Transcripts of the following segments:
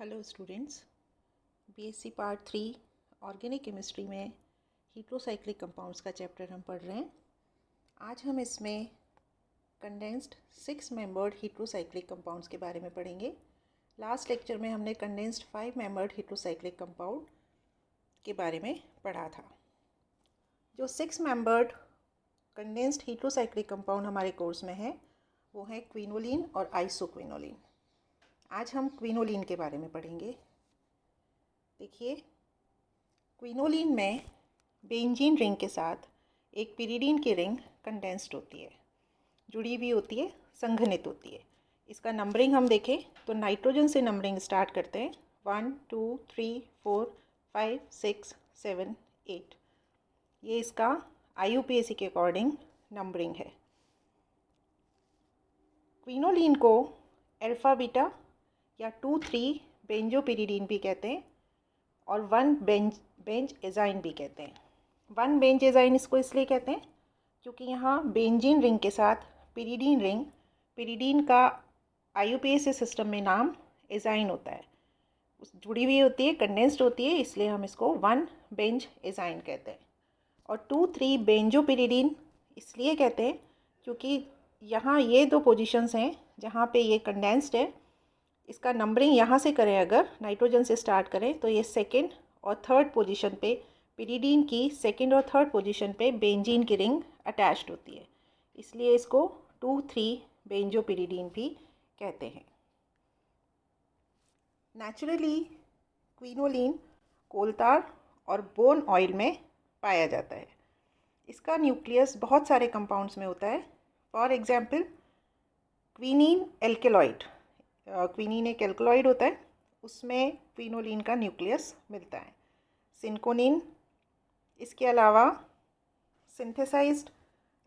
Hello students, BSc part 3 organic chemistry में heterocyclic compounds का chapter हम पढ़ रहे हैं। आज हम इसमें कंडेंस्ड 6 मेंबर्ड हीट्रोसाइक्लिक कंपाउंड्स के बारे में पढ़ेंगे। लास्ट लेक्चर में हमने कंडेंस्ड 5 मेंबर्ड हीट्रोसाइक्लिक कंपाउंड के बारे में पढ़ा था। जो 6 मेंबर्ड कंडेंस्ड हीट्रोसाइक्लिक कंपाउंड हमारे कोर्स में है वो है क्विनोलिन और आइसोक्विनोलिन। आज हम क्विनोलिन के बारे में पढ़ेंगे। देखिए, क्विनोलिन में बेंजीन रिंग के साथ एक पिरिडीन की रिंग कंडेंस्ड होती है, जुड़ी हुई होती है, संघनित होती है। इसका नंबरिंग हम देखें तो नाइट्रोजन से नंबरिंग स्टार्ट करते हैं 1 2 3 4 5 6 7 8। ये इसका IUPAC के अकॉर्डिंग नंबरिंग है। क्विनोलिन को अल्फा बीटा या 2,3 बेंजोपिरिडीन भी कहते हैं और 1 बेंज एजाइन भी कहते हैं। 1 बेंज एजाइन इसको इसलिए कहते हैं क्योंकि यहाँ बेंजीन रिंग के साथ पिरिडीन रिंग, पिरिडीन का IUPAC सिस्टम में नाम एजाइन होता है, जुड़ी हुई होती है, कंडेंस्ड होती है, इसलिए हम इसको 1 बेंज एजाइन कहते हैं। और 2,3 बेंजोपिरिडीन इसलिए कहते हैं क्योंकि यहाँ ये दो पोजीशंस हैं जहाँ पे ये कंडेंस्ड है। इसका नंबरिंग यहाँ से करें, अगर नाइट्रोजन से स्टार्ट करें तो ये सेकंड और थर्ड पोजीशन पे, पिरिडीन की सेकंड और थर्ड पोजीशन पे बेंजीन की रिंग अटैच्ड होती है, इसलिए इसको 2,3 बेंजोपिरिडीन भी कहते हैं। नेचुरली क्विनोलिन कोलतार और बोन ऑयल में पाया जाता है। इसका न्यूक्लियस बहुत सारे कंपाउंड्स में होता है। For example quinine alkaloid, quinine एक एल्कलॉइड होता है, उसमें क्विनोलिन का न्यूक्लियस मिलता है। सिंकोनिन, इसके अलावा सिंथेसाइज्ड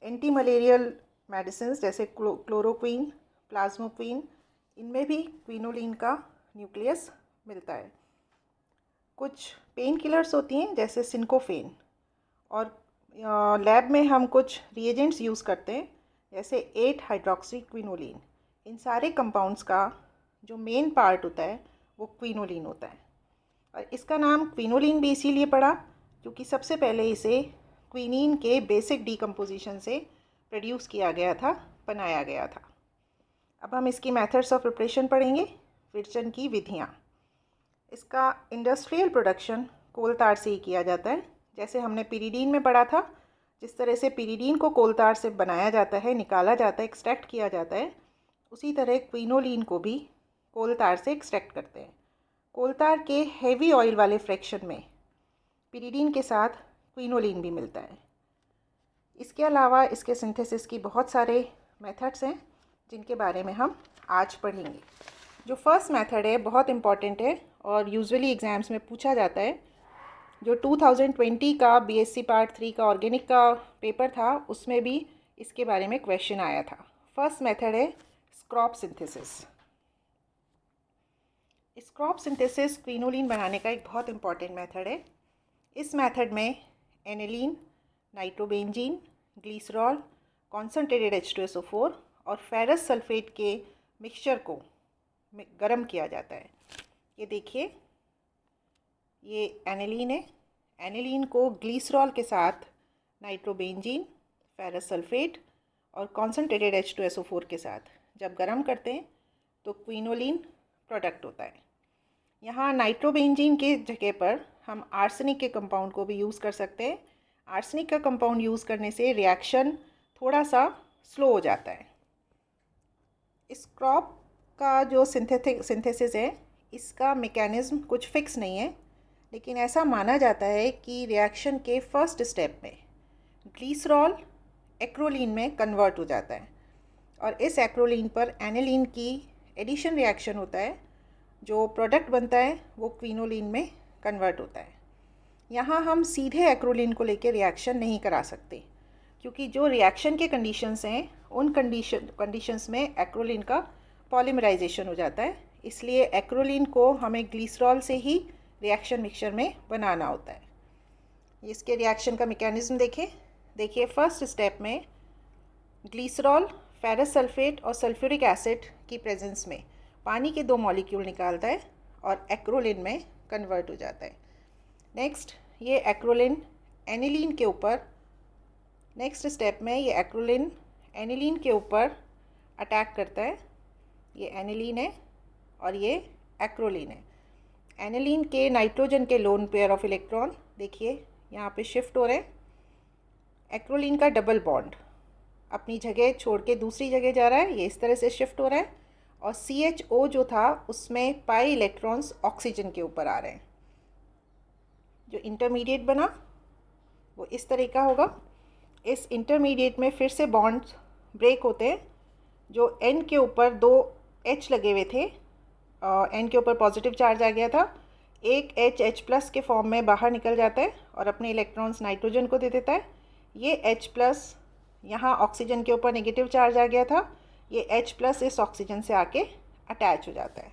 एंटी मलेरियल मेडिसिन जैसे क्लोरोक्विन, प्लाज्मोक्विन, इनमें भी क्विनोलिन का न्यूक्लियस मिलता है। कुछ पेन किलर्स होती हैं जैसे सिंकोफेन, और लैब में हम कुछ रिएजेंट्स यूज़ करते हैं जैसे 8 हाइड्रोक्सी क्विनोलिन। इन सारे कंपाउंड्स का जो मेन पार्ट होता है वो क्विनोलिन होता है। और इसका नाम क्विनोलिन भी इसीलिए पड़ा क्योंकि सबसे पहले इसे क्विनीन के बेसिक डीकम्पोजिशन से प्रोड्यूस किया गया था, बनाया गया था। अब हम इसकी मेथड्स ऑफ प्रिपरेशन पढ़ेंगे, विरचन की विधियाँ। इसका इंडस्ट्रियल प्रोडक्शन कोलतार से ही किया जाता है। जैसे हमने पिरिडीन में पढ़ा था, जिस तरह से पिरिडीन को कोलतार से बनाया जाता है, निकाला जाता है, एक्सट्रैक्ट किया जाता है, उसी तरह क्विनोलिन को भी कोलतार से एक्सट्रैक्ट करते हैं। कोलतार के हेवी ऑयल वाले फ्रैक्शन में पिरिडीन के साथ क्विनोलिन भी मिलता है। इसके अलावा इसके सिंथेसिस की बहुत सारे मेथड्स हैं जिनके बारे में हम आज पढ़ेंगे। जो फर्स्ट मेथड है बहुत इम्पॉर्टेंट है और यूजुअली एग्ज़ाम्स में पूछा जाता है। जो 2020 का BSc पार्ट 3 का ऑर्गेनिक का पेपर था उसमें भी इसके बारे में क्वेश्चन आया था। फर्स्ट मेथड है स्क्रॉप सिंथेसिस। स्क्रॉप सिंथेसिस क्विनोलिन बनाने का एक बहुत इंपॉर्टेंट मेथड है। इस मेथड में aniline, nitrobenzene, glycerol, concentrated H2SO4 और फेरस सल्फेट के मिक्सचर को गर्म किया जाता है। ये देखिए, ये एनिलीन है। एनिलीन को ग्लिसरॉल के साथ नाइट्रोबेंजीन, फेरस सल्फेट और कॉन्सनट्रेटेड H2SO4 के साथ जब गर्म करते हैं तो क्विनोलिन प्रोडक्ट होता है। यहाँ नाइट्रोबेंजीन के जगह पर हम आर्सेनिक के कंपाउंड को भी यूज़ कर सकते हैं। आर्सेनिक का कंपाउंड यूज़ करने से रिएक्शन थोड़ा सा स्लो हो जाता है। स्क्रॉप का जो सिंथेसिस है, इसका मैकेनिज़्म कुछ फिक्स नहीं है, लेकिन ऐसा माना जाता है कि रिएक्शन के फर्स्ट स्टेप में ग्लिसरॉल एक्रोलीन में कन्वर्ट हो जाता है और इस एक्रोलीन पर एनिलीन की एडिशन रिएक्शन होता है। जो प्रोडक्ट बनता है वो क्विनोलिन में कन्वर्ट होता है। यहाँ हम सीधे एक्रोलीन को लेकर रिएक्शन नहीं करा सकते क्योंकि जो रिएक्शन के कंडीशंस हैं उन कंडीशंस में एक्रोलीन का पॉलीमराइजेशन हो जाता है, इसलिए एक्रोलीन को हमें ग्लिसरॉल से ही रिएक्शन मिक्सचर में बनाना होता है। इसके रिएक्शन का मैकेनिज्म देखिए फर्स्ट स्टेप में ग्लिसरॉल फेरस सल्फेट और सल्फ्यूरिक एसिड की प्रेजेंस में पानी के 2 मॉलिक्यूल निकालता है और एक्रोलिन में कन्वर्ट हो जाता है। नेक्स्ट ये एक्रोलिन एनिलीन के ऊपर, नेक्स्ट स्टेप में ये एक्रोलिन एनिलीन के ऊपर अटैक करता है। ये एनिलीन है और ये एक्रोलिन है। एनिलीन के नाइट्रोजन के लोन पेयर ऑफ इलेक्ट्रॉन देखिए यहाँ पे शिफ्ट हो रहे हैं। एक्रोलिन का डबल बॉन्ड अपनी जगह छोड़ के दूसरी जगह जा रहा है, ये इस तरह से शिफ्ट हो रहा है। और CHO जो था उसमें पाई इलेक्ट्रॉन्स ऑक्सीजन के ऊपर आ रहे हैं। जो इंटरमीडिएट बना वो इस तरह का होगा। इस इंटरमीडिएट में फिर से बॉन्ड्स ब्रेक होते हैं। जो N के ऊपर 2 H लगे हुए थे, N के ऊपर पॉजिटिव चार्ज आ गया था, एक H के फॉर्म में बाहर निकल जाता है और अपने इलेक्ट्रॉन्स नाइट्रोजन को दे देता है। ये H+ यहाँ ऑक्सीजन के ऊपर नेगेटिव चार्ज आ गया था, ये H+ इस ऑक्सीजन से आके अटैच हो जाता है।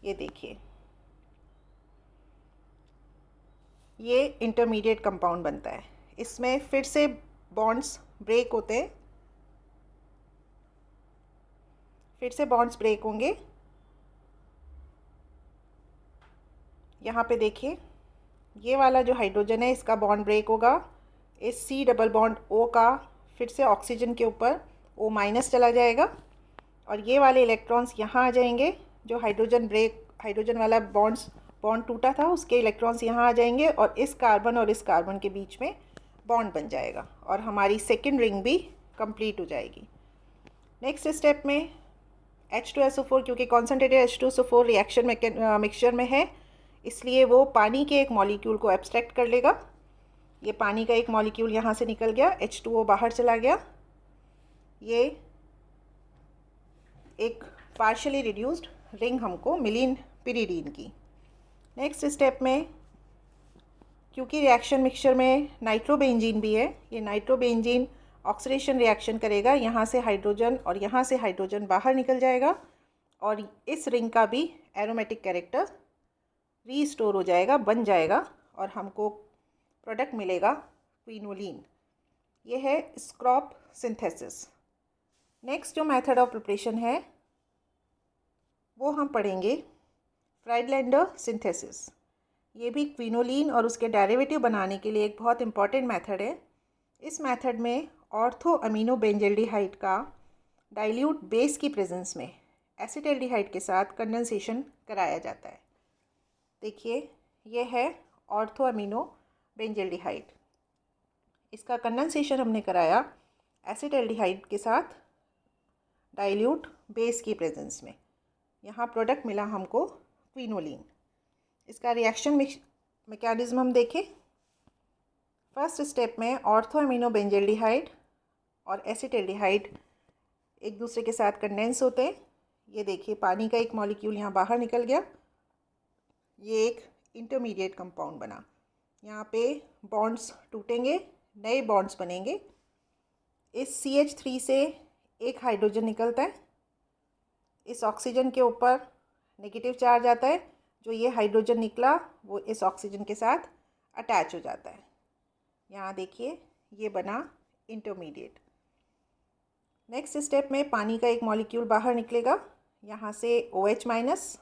ये देखिए ये इंटरमीडिएट कंपाउंड बनता है। इसमें फिर से बॉन्ड्स ब्रेक होते हैं, फिर से बॉन्ड्स ब्रेक होंगे। यहाँ पे देखिए ये वाला जो हाइड्रोजन है इसका बॉन्ड ब्रेक होगा। इस C डबल बॉन्ड O का फिर से ऑक्सीजन के ऊपर O- चला जाएगा और ये वाले इलेक्ट्रॉन्स यहाँ आ जाएंगे। जो हाइड्रोजन वाला बॉन्ड टूटा था उसके इलेक्ट्रॉन्स यहाँ आ जाएंगे और इस कार्बन के बीच में बॉन्ड बन जाएगा और हमारी सेकेंड रिंग भी कंप्लीट हो जाएगी। नेक्स्ट स्टेप में H2SO4, क्योंकि कॉन्सनट्रेटेड H2SO4 रिएक्शन मिक्सचर में है इसलिए वो पानी के एक मॉलिक्यूल को एब्स्ट्रैक्ट कर लेगा। ये पानी का एक मॉलिक्यूल यहाँ से निकल गया, H2O बाहर चला गया। ये एक पार्शियली रिड्यूस्ड रिंग हमको मिली पिरिडीन की। नेक्स्ट स्टेप में क्योंकि रिएक्शन मिक्सचर में नाइट्रोबेंजीन भी है, ये नाइट्रोबेंजीन ऑक्सीडेशन रिएक्शन करेगा, यहाँ से हाइड्रोजन और यहाँ से हाइड्रोजन बाहर निकल जाएगा और इस रिंग का भी एरोमेटिक कैरेक्टर रीस्टोर हो जाएगा, बन जाएगा और हमको प्रोडक्ट मिलेगा क्विनोलिन। ये है स्क्रॉप सिंथेसिस। नेक्स्ट जो मेथड ऑफ प्रिपरेशन है वो हम पढ़ेंगे फ्राइडलैंडर सिंथेसिस। ये भी क्विनोलिन और उसके डेरिवेटिव बनाने के लिए एक बहुत इंपॉर्टेंट मेथड है। इस मेथड में ऑर्थो अमीनो बेंजल्डिहाइड का डाइल्यूट बेस की प्रेजेंस में एसिटल्डिहाइड के साथ कंडेंसेशन कराया जाता है। देखिए ये है ऑर्थो अमीनो बेंजल्डिहाइड, इसका कंडेंसेशन हमने कराया एसिटल्डिहाइड के साथ डाइल्यूट बेस की प्रेजेंस में। यहाँ प्रोडक्ट मिला हमको क्विनोलिन। इसका रिएक्शन मैकेनिज्म हम देखें। फर्स्ट स्टेप में ऑर्थो अमीनो बेंजल्डिहाइड और एसिटल्डिहाइड एक दूसरे के साथ कंडेंस होते हैं। ये देखिए पानी का एक मॉलिक्यूल यहाँ बाहर निकल गया, ये एक इंटरमीडिएट कंपाउंड बना। यहाँ पे बॉन्ड्स टूटेंगे, नए बॉन्ड्स बनेंगे। इस CH3 से एक हाइड्रोजन निकलता है, इस ऑक्सीजन के ऊपर नेगेटिव चार्ज आता है, जो ये हाइड्रोजन निकला वो इस ऑक्सीजन के साथ अटैच हो जाता है। यहाँ देखिए ये बना इंटरमीडिएट। नेक्स्ट स्टेप में पानी का एक मॉलिक्यूल बाहर निकलेगा, यहाँ से OH-,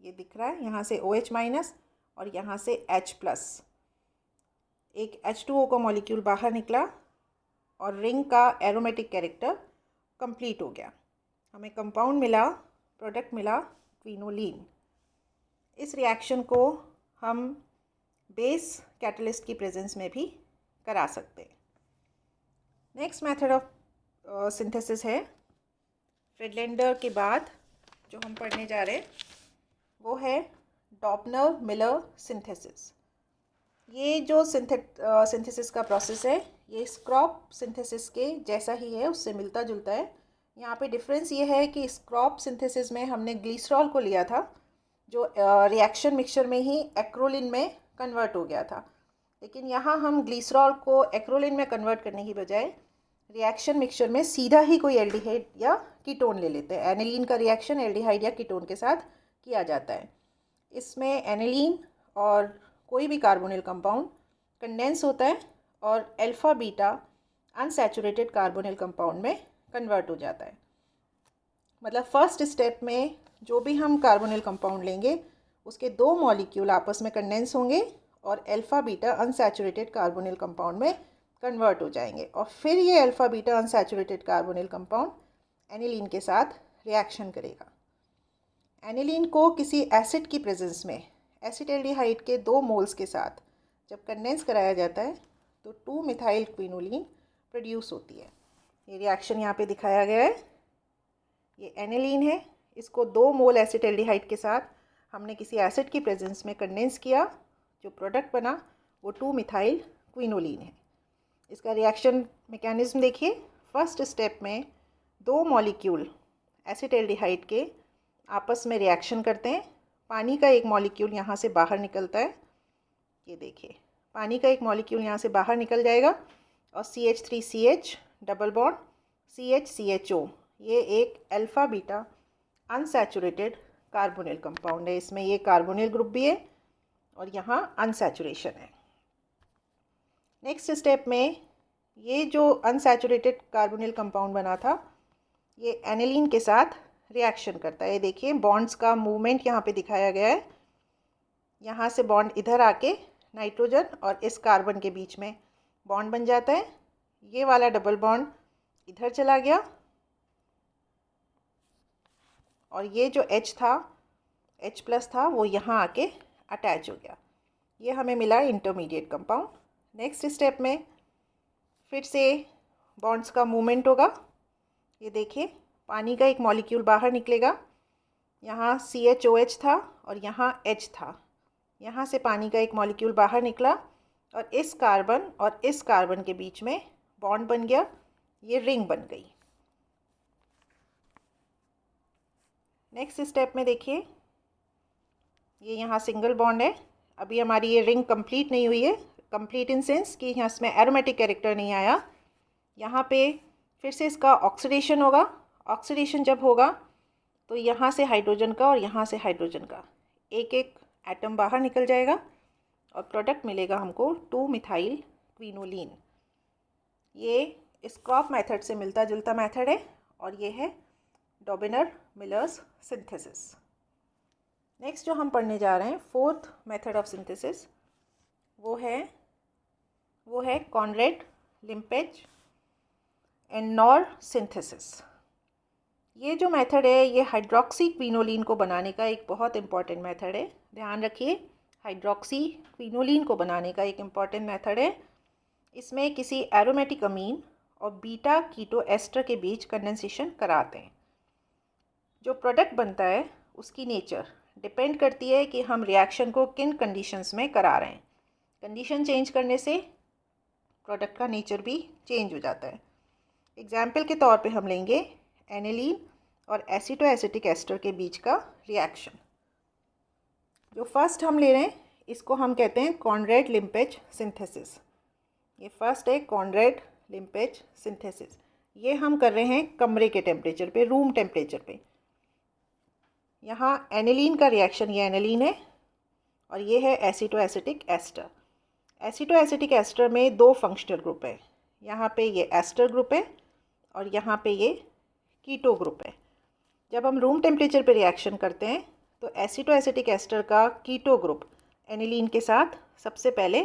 ये दिख रहा है, यहाँ से OH- और यहाँ से H+। एक H2O का मॉलिक्यूल बाहर निकला और रिंग का एरोमेटिक कैरेक्टर कंप्लीट हो गया। हमें कंपाउंड मिला, प्रोडक्ट मिला क्विनोलिन। इस रिएक्शन को हम बेस कैटलिस्ट की प्रेजेंस में भी करा सकते हैं। नेक्स्ट मेथड ऑफ सिंथेसिस है फ्राइडलैंडर के बाद जो हम पढ़ने जा रहे हैं वो है डॉपनर मिलर सिंथेसिस। ये जो सिंथेसिस का प्रोसेस है ये स्क्रॉप सिंथेसिस के जैसा ही है, उससे मिलता जुलता है। यहाँ पे डिफरेंस ये है कि स्क्रॉप सिंथेसिस में हमने ग्लिसरॉल को लिया था जो रिएक्शन मिक्सचर में ही एक्रोलिन में कन्वर्ट हो गया था, लेकिन यहाँ हम ग्लिसरॉल को एक्रोलिन में कन्वर्ट करने की बजाय रिएक्शन मिक्सचर में सीधा ही कोई एल्डिहाइड या कीटोन ले लेते हैं। एनिलीन का रिएक्शन एल्डिहाइड या कीटोन के साथ किया जाता है। इसमें एनिलीन और कोई भी कार्बोनिल कंपाउंड कंडेंस होता है और alpha beta unsaturated carbonyl compound में कन्वर्ट हो जाता है। मतलब फर्स्ट स्टेप में जो भी हम कार्बोनिल कंपाउंड लेंगे उसके 2 मॉलिक्यूल आपस में कंडेंस होंगे और alpha beta unsaturated carbonyl compound में कन्वर्ट हो जाएंगे और फिर ये alpha beta unsaturated carbonyl compound aniline के साथ रिएक्शन करेगा। एनिलीन को किसी एसिड की प्रेजेंस में एसिटाल्डिहाइड के 2 मोल्स के साथ जब कंडेंस कराया जाता है तो 2 मिथाइल क्विनोलिन प्रोड्यूस होती है। ये रिएक्शन यहाँ पे दिखाया गया है। ये एनिलीन है, इसको 2 मोल एसिटाल्डिहाइड के साथ हमने किसी एसिड की प्रेजेंस में कंडेंस किया, जो प्रोडक्ट बना वो 2 मिथाइल क्विनोलिन है। इसका रिएक्शन मैकेनिज्म देखिए। फर्स्ट स्टेप में 2 मॉलिक्यूल एसिटाल्डिहाइड के आपस में रिएक्शन करते हैं। पानी का एक मॉलिक्यूल यहाँ से बाहर निकलता है, ये देखिए पानी का एक मॉलिक्यूल यहाँ से बाहर निकल जाएगा और CH3CH डबल बॉन्ड CHCHO, ये एक alpha beta unsaturated carbonyl compound है। इसमें ये कार्बोनिल ग्रुप भी है और यहाँ अनसैचुरेशन है। नेक्स्ट स्टेप में ये जो अनसैचुरेटेड कार्बोनिल कंपाउंड बना था ये एनिलीन के साथ रिएक्शन करता है। ये देखिए बॉन्ड्स का मूवमेंट यहाँ पे दिखाया गया है। यहाँ से बॉन्ड इधर आके नाइट्रोजन और इस कार्बन के बीच में बॉन्ड बन जाता है। ये वाला डबल बॉन्ड इधर चला गया और ये जो H था, H+ था, वो यहाँ आके अटैच हो गया। ये हमें मिला इंटरमीडिएट कंपाउंड। नेक्स्ट स्टेप में फिर से बॉन्ड्स का मूवमेंट होगा। ये देखिए पानी का एक मॉलिक्यूल बाहर निकलेगा, यहाँ CHOH था और यहाँ H था। यहाँ से पानी का एक मॉलिक्यूल बाहर निकला और इस कार्बन के बीच में बॉन्ड बन गया, ये रिंग बन गई। नेक्स्ट स्टेप में देखिए ये यहाँ सिंगल बॉन्ड है। अभी हमारी ये रिंग कंप्लीट नहीं हुई है, कंप्लीट इन सेंस कि यहाँ इसमें एरोमेटिक कैरेक्टर नहीं आया। यहाँ पे फिर से इसका ऑक्सीडेशन होगा। ऑक्सीडेशन जब होगा तो यहाँ से हाइड्रोजन का और यहाँ से हाइड्रोजन का एक एक एटम बाहर निकल जाएगा और प्रोडक्ट मिलेगा हमको 2 मिथाइल क्विनोलिन। ये स्क्रॉप मेथड से मिलता जुलता मेथड है और ये है डॉबिनर-मिलर्स सिंथेसिस। नेक्स्ट जो हम पढ़ने जा रहे हैं फोर्थ मेथड ऑफ सिंथेसिस वो है कॉनरेड, लिम्पेज एंड नॉर सिंथेसिस। ये जो मेथड है ये हाइड्रोक्सी क्विनोलिन को बनाने का एक बहुत इम्पॉर्टेंट मेथड है। ध्यान रखिए, हाइड्रोक्सी क्विनोलिन को बनाने का एक इम्पॉर्टेंट मेथड है। इसमें किसी एरोमेटिक अमीन और बीटा कीटो एस्टर के बीच कंडेंसेशन कराते हैं। जो प्रोडक्ट बनता है उसकी नेचर डिपेंड करती है कि हम रिएक्शन को किन कंडीशंस में करा रहे हैं। कंडीशन चेंज करने से प्रोडक्ट का नेचर भी चेंज हो जाता है। एग्जाम्पल के तौर पे हम लेंगे एनिलीन और एसिटोएसिटिक एस्टर के बीच का रिएक्शन। जो फर्स्ट हम ले रहे हैं इसको हम कहते हैं कॉनरेड लिम्पेज सिंथेसिस। ये फर्स्ट है कॉनरेड लिम्पेज सिंथेसिस। ये हम कर रहे हैं कमरे के टेम्परेचर पे, रूम टेम्परेचर पे। यहाँ एनिलीन का रिएक्शन, ये एनिलीन है और ये है एसिटोएसिटिक एस्टर। एसिटोएसिटिक एस्टर में 2 फंक्शनल ग्रुप है। यहाँ पे ये एस्टर ग्रुप है और यहाँ पे ये कीटो ग्रुप है। जब हम रूम टेम्परेचर पे रिएक्शन करते हैं तो एसिटोएसिटिक एस्टर का कीटो ग्रुप एनिलीन के साथ सबसे पहले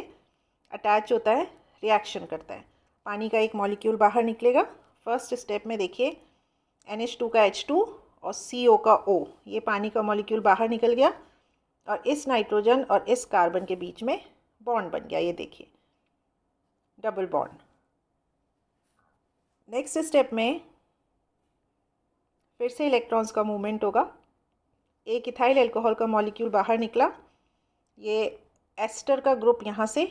अटैच होता है, रिएक्शन करता है। पानी का एक मॉलिक्यूल बाहर निकलेगा। फर्स्ट स्टेप में देखिए NH2 का H2 और CO का O, ये पानी का मॉलिक्यूल बाहर निकल गया और इस नाइट्रोजन और इस कार्बन के बीच में बॉन्ड बन गया। ये देखिए डबल बॉन्ड। नेक्स्ट स्टेप में फिर से इलेक्ट्रॉन्स का मूवमेंट होगा। एक इथाइल अल्कोहल का मॉलिक्यूल बाहर निकला। ये एस्टर का ग्रुप यहाँ से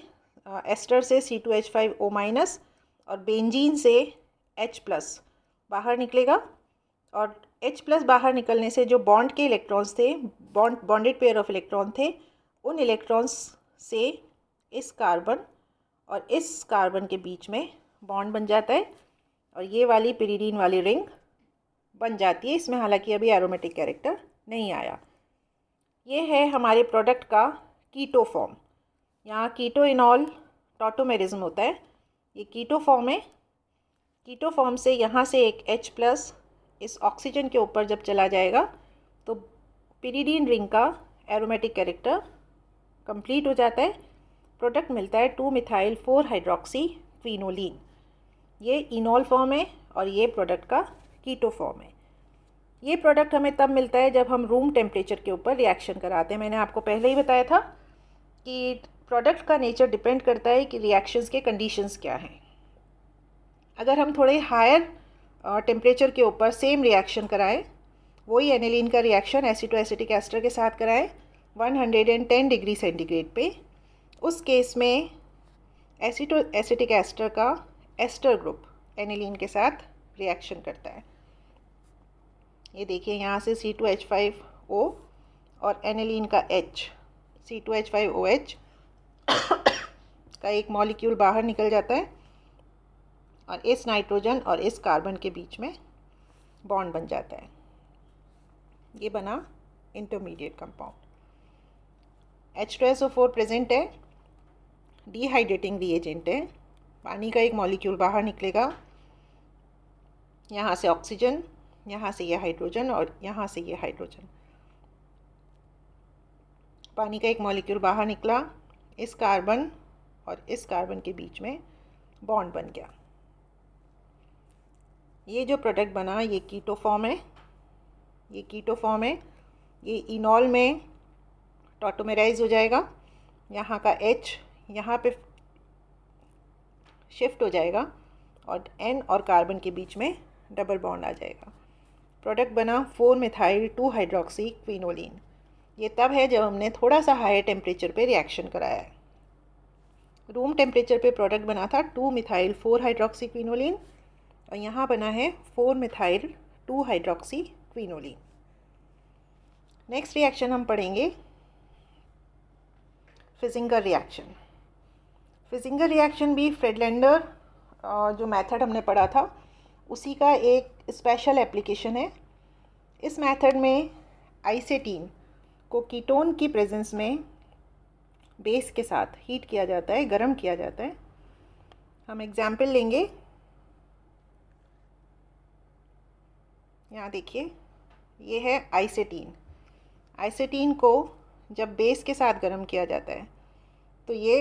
एस्टर से C2H5O- और बेंजीन से H+ बाहर निकलेगा और H+ बाहर निकलने से जो बॉन्ड के इलेक्ट्रॉन्स थे, बॉन्डेड पेयर ऑफ इलेक्ट्रॉन थे, उन इलेक्ट्रॉन्स से इस कार्बन और इस कार्बन के बीच में बॉन्ड बन जाता है और ये वाली पिरीडीन वाली रिंग बन जाती है। इसमें हालांकि अभी एरोमेटिक कैरेक्टर नहीं आया। ये है हमारे प्रोडक्ट का कीटो फॉर्म। यहाँ कीटो इनॉल टॉटोमेरिज्म होता है, ये कीटो फॉर्म है। कीटो फॉर्म से यहाँ से एक H+, इस ऑक्सीजन के ऊपर जब चला जाएगा तो पिरिडीन रिंग का एरोमेटिक कैरेक्टर कंप्लीट हो जाता है। प्रोडक्ट मिलता है 2-मिथाइल 4-हाइड्रोक्सी क्विनोलिन। ये इनॉल फॉर्म है और ये प्रोडक्ट का कीटो फॉर्म है। ये प्रोडक्ट हमें तब मिलता है जब हम रूम टेम्परेचर के ऊपर रिएक्शन कराते हैं। मैंने आपको पहले ही बताया था कि प्रोडक्ट का नेचर डिपेंड करता है कि रिएक्शंस के कंडीशंस क्या हैं। अगर हम थोड़े हायर टेम्परेचर के ऊपर सेम रिएक्शन कराएं, वही एनिलीन का रिएक्शन एसिटो एसिटिक एस्टर के साथ कराएं 110 डिग्री सेंटीग्रेड पे, उस केस में एसिटो एसिटिक एस्टर का एस्टर ग्रुप एनिलीन के साथ रिएक्शन करता है। ये देखिए यहाँ से C2H5O और एनिलीन का H C2H5OH का एक मॉलिक्यूल बाहर निकल जाता है और इस नाइट्रोजन और इस कार्बन के बीच में बॉन्ड बन जाता है। ये बना इंटरमीडिएट कंपाउंड। H2SO4 प्रेजेंट है, डिहाइड्रेटिंग रिएजेंट है। पानी का एक मॉलिक्यूल बाहर निकलेगा, यहाँ से ऑक्सीजन, यहाँ से ये हाइड्रोजन और यहाँ से ये हाइड्रोजन। पानी का एक मॉलिक्यूल बाहर निकला, इस कार्बन और इस कार्बन के बीच में बॉन्ड बन गया। ये जो प्रोडक्ट बना ये कीटो फॉर्म है। ये कीटो फॉर्म है, ये इनॉल में टॉटोमेराइज हो जाएगा। यहाँ का H यहाँ पे शिफ्ट हो जाएगा और N और कार्बन के बीच में डबल बॉन्ड आ जाएगा। प्रोडक्ट बना 4-मिथाइल 2-हाइड्रोक्सी क्विनोलिन। ये तब है जब हमने थोड़ा सा हायर टेम्परेचर पे रिएक्शन कराया है। रूम टेम्परेचर पे प्रोडक्ट बना था 2-मिथाइल 4-हाइड्रोक्सी क्विनोलिन और यहाँ बना है 4-मिथाइल 2-हाइड्रोक्सी क्विनोलिन। नेक्स्ट रिएक्शन हम पढ़ेंगे फिजिंगर रिएक्शन। फिजिंगर रिएक्शन भी फ्रेडलैंडर जो मेथड हमने पढ़ा था उसी का एक स्पेशल एप्लीकेशन है। इस मेथड में आइसेटीन को कीटोन की प्रेजेंस में बेस के साथ हीट किया जाता है, गर्म किया जाता है। हम एग्जाम्पल लेंगे। यहाँ देखिए, ये है आइसेटीन। आइसेटीन को जब बेस के साथ गर्म किया जाता है तो ये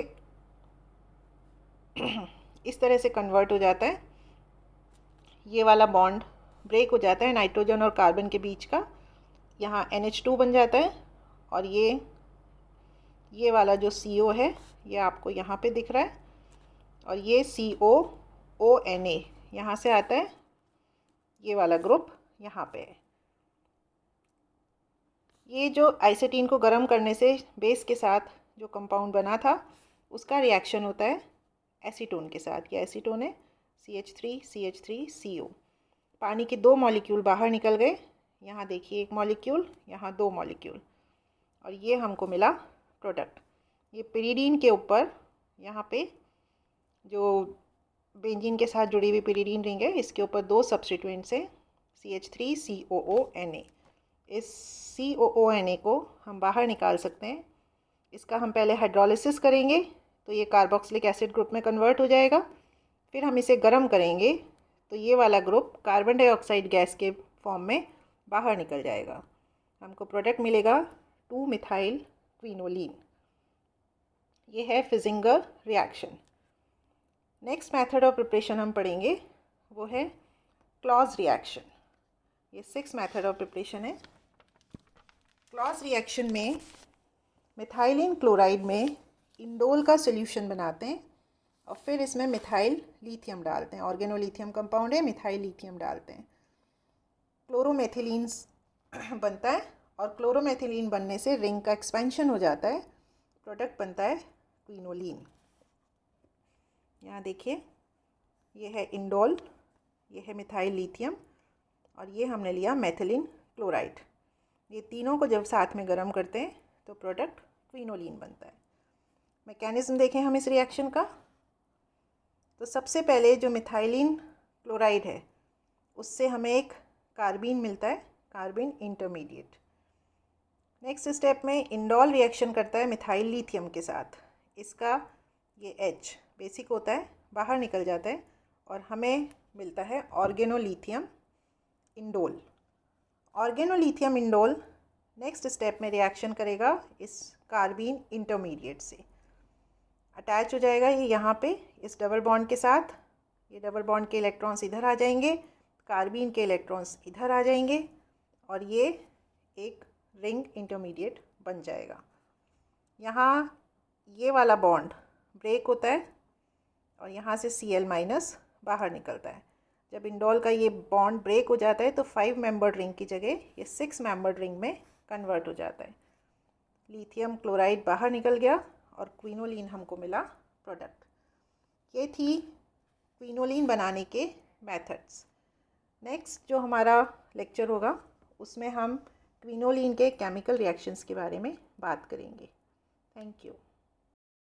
इस तरह से कन्वर्ट हो जाता है। ये वाला बॉन्ड ब्रेक हो जाता है नाइट्रोजन और कार्बन के बीच का, यहाँ NH2 बन जाता है और ये वाला जो CO है ये आपको यहाँ पे दिख रहा है और ये COONA यहाँ से आता है। ये वाला ग्रुप यहाँ पे है। ये जो आइसेटीन को गर्म करने से बेस के साथ जो कंपाउंड बना था उसका रिएक्शन होता है एसीटोन के साथ। ये एसीटोन है CH3CH3CO। पानी के 2 मॉलिक्यूल बाहर निकल गए। यहाँ देखिए एक मॉलिक्यूल, यहाँ 2 मॉलिक्यूल और ये हमको मिला प्रोडक्ट। ये पिरिडीन के ऊपर यहाँ पे जो बेंजीन के साथ जुड़ी हुई पिरिडीन रिंग है इसके ऊपर 2 सब्स्टिट्यूएंट्स है CH3COONA। इस COONA को हम बाहर निकाल सकते हैं। इसका हम पहले हाइड्रोलिसिस करेंगे तो ये कार्बोक्सिलिक एसिड ग्रुप में कन्वर्ट हो जाएगा। फिर हम इसे गर्म करेंगे तो ये वाला ग्रुप कार्बन डाइऑक्साइड गैस के फॉर्म में बाहर निकल जाएगा। हमको प्रोडक्ट मिलेगा 2-मिथाइल क्विनोलिन। ये है Pfitzinger reaction. Next method of preparation हम पढ़ेंगे वो है क्लॉज रिएक्शन। ये 6 मेथड ऑफ प्रिपरेशन है। क्लॉज रिएक्शन में मिथाइलिन क्लोराइड में इंडोल का सॉल्यूशन बनाते हैं और फिर इसमें मिथाइल लिथियम डालते हैं। ऑर्गेनोलिथियम कंपाउंड है, मिथाइल लिथियम डालते हैं। क्लोरोमेथिलीन बनता है और क्लोरोमेथिलीन बनने से रिंग का एक्सपेंशन हो जाता है। प्रोडक्ट बनता है क्विनोलिन। यहाँ देखिए, ये है इंडोल, ये है मिथाइल लिथियम और ये हमने लिया मेथिलीन क्लोराइड। ये तीनों को जब साथ में गर्म करते हैं तो प्रोडक्ट क्विनोलिन बनता है। मैकेनिज्म देखें हम इस रिएक्शन का। तो सबसे पहले जो मिथाइलिन क्लोराइड है उससे हमें एक कार्बीन मिलता है, कार्बीन इंटरमीडिएट। नेक्स्ट स्टेप में इंडोल रिएक्शन करता है मिथाइल लिथियम के साथ। इसका ये H बेसिक होता है, बाहर निकल जाता है और हमें मिलता है organolithium indole. Organolithium indole next step में रिएक्शन करेगा इस कार्बीन इंटरमीडिएट से, अटैच हो जाएगा ये यहाँ पे इस डबल बॉन्ड के साथ। ये डबल बॉन्ड के इलेक्ट्रॉन्स इधर आ जाएंगे, कार्बीन के इलेक्ट्रॉन्स इधर आ जाएंगे और ये एक रिंग इंटरमीडिएट बन जाएगा। यहाँ ये वाला बॉन्ड ब्रेक होता है और यहाँ से Cl- बाहर निकलता है। जब इंडोल का ये बॉन्ड ब्रेक हो जाता है तो 5 मेंबर्ड रिंग की जगह ये 6 मेंबर्ड रिंग में कन्वर्ट हो जाता है। लिथियम क्लोराइड बाहर निकल गया और क्विनोलिन हमको मिला प्रोडक्ट। ये थी क्विनोलिन बनाने के मेथड्स। नेक्स्ट जो हमारा लेक्चर होगा उसमें हम क्विनोलिन के केमिकल रिएक्शंस के बारे में बात करेंगे। Thank you.